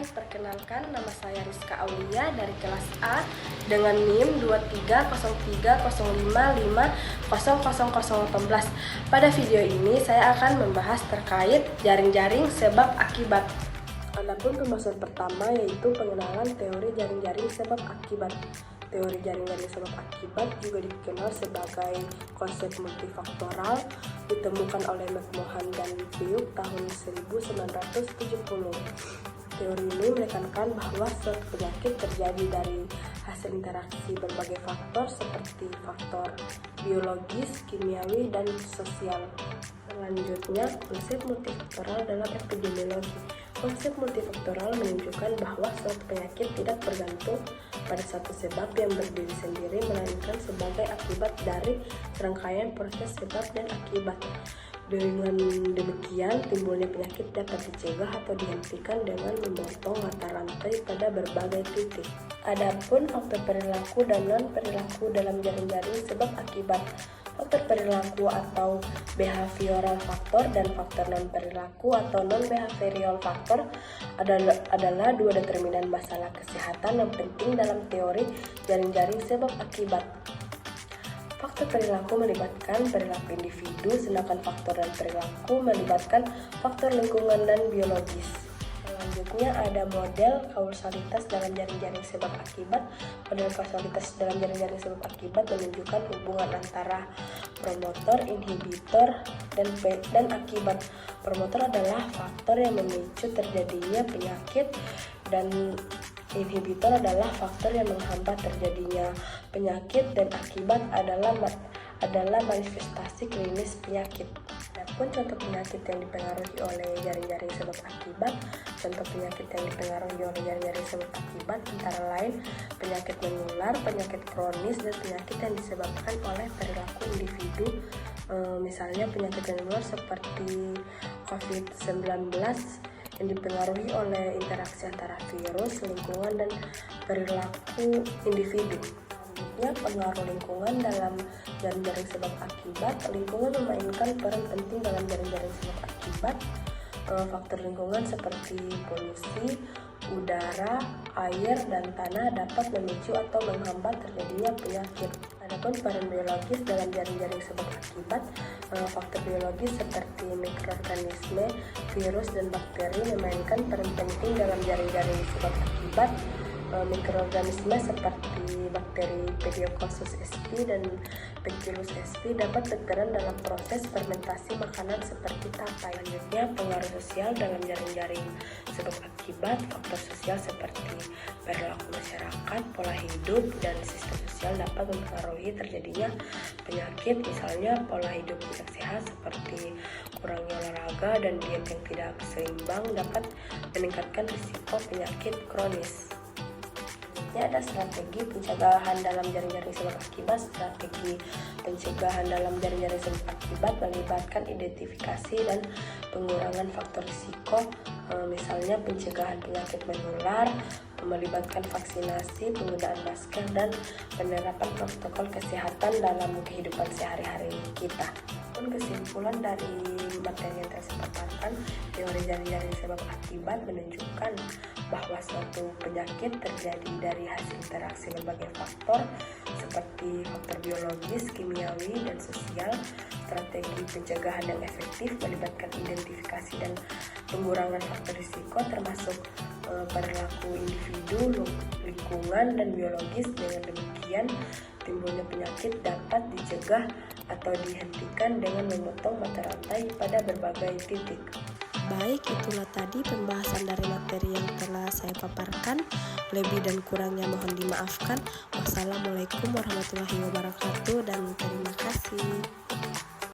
Perkenalkan, nama saya Rizka Aulia dari kelas A dengan NIM 230305500018. Pada video ini saya akan membahas terkait jaring-jaring sebab akibat. Adapun pembahasan pertama yaitu pengenalan teori jaring-jaring sebab akibat. Teori jaring-jaring sebab akibat juga dikenal sebagai konsep multifaktoral, ditemukan oleh McMahon dan Piuk tahun 1970. Teori ini menekankan bahwa suatu penyakit terjadi dari hasil interaksi berbagai faktor seperti faktor biologis, kimiawi, dan sosial. Selanjutnya, konsep multifaktoral dalam epidemiologi. Konsep multifaktoral menunjukkan bahwa suatu penyakit tidak bergantung pada satu sebab yang berdiri sendiri, melainkan sebagai akibat dari serangkaian proses sebab dan akibat. Dengan demikian, timbulnya penyakit dapat dicegah atau dihentikan dengan memotong mata rantai pada berbagai titik. Adapun faktor perilaku dan non-perilaku dalam jaring-jaring sebab akibat. Faktor perilaku atau behavioral factor dan faktor non-perilaku atau non-behavioral factor adalah dua determinan masalah kesehatan yang penting dalam teori jaring-jaring sebab akibat. Faktor perilaku melibatkan perilaku individu, sedangkan faktor dan perilaku melibatkan faktor lingkungan dan biologis. Selanjutnya ada model kausalitas dalam jaring-jaring sebab akibat. Model kausalitas dalam jaring-jaring sebab akibat menunjukkan hubungan antara promotor, inhibitor, dan akibat. Promotor adalah faktor yang memicu terjadinya penyakit dan inhibitor adalah faktor yang menghambat terjadinya penyakit, dan akibat adalah manifestasi klinis penyakit. Adapun contoh penyakit yang dipengaruhi oleh jaring-jaring sebab akibat. Contoh penyakit yang dipengaruhi oleh jaring-jaring sebab akibat antara lain penyakit menular, penyakit kronis, dan penyakit yang disebabkan oleh perilaku individu. Misalnya penyakit menular seperti COVID-19 yang dipengaruhi oleh interaksi antara virus, lingkungan, dan perilaku individu. Selanjutnya, pengaruh lingkungan dalam jaring-jaring sebab akibat. Lingkungan memainkan peran penting dalam jaring-jaring sebab akibat. Faktor lingkungan seperti polusi udara, air, dan tanah dapat memicu atau menghambat terjadinya penyakit. Adapun peran biologis dalam jaring-jaring sebab akibat. Faktor biologis seperti mikroorganisme, virus, dan bakteri memainkan peran penting dalam jaring-jaring sebab akibat. Mikroorganisme seperti bakteri Pediococcus sp dan Bacillus sp dapat berperan dalam proses fermentasi makanan seperti tapai. Selanjutnya, pengaruh sosial dalam jaring-jaring sebab akibat. Faktor sosial seperti perilaku masyarakat, pola hidup, dan sistem sosial dapat mempengaruhi terjadinya penyakit. Misalnya, pola hidup tidak sehat seperti kurangnya olahraga dan diet yang tidak seimbang dapat meningkatkan risiko penyakit kronis. Ada strategi pencegahan dalam jaring-jaring sebab akibat. Strategi pencegahan dalam jaring-jaring sebab akibat melibatkan identifikasi dan pengurangan faktor risiko, misalnya pencegahan penyakit menular, melibatkan vaksinasi, penggunaan masker, dan penerapan protokol kesehatan dalam kehidupan sehari-hari kita. Kesimpulan dari materi yang telah saya paparkan, teori jaring-jaring sebab akibat menunjukkan bahwa suatu penyakit terjadi dari hasil interaksi berbagai faktor seperti faktor biologis, kimiawi, dan sosial. Strategi pencegahan yang efektif melibatkan identifikasi dan pengurangan faktor risiko termasuk perilaku individu, lingkungan, dan biologis. Dengan demikian, timbulnya penyakit dapat dicegah atau dihentikan dengan memotong mata rantai pada berbagai titik. Baik, itulah tadi pembahasan dari materi yang telah saya paparkan. Lebih dan kurangnya mohon dimaafkan. Wassalamualaikum warahmatullahi wabarakatuh dan terima kasih.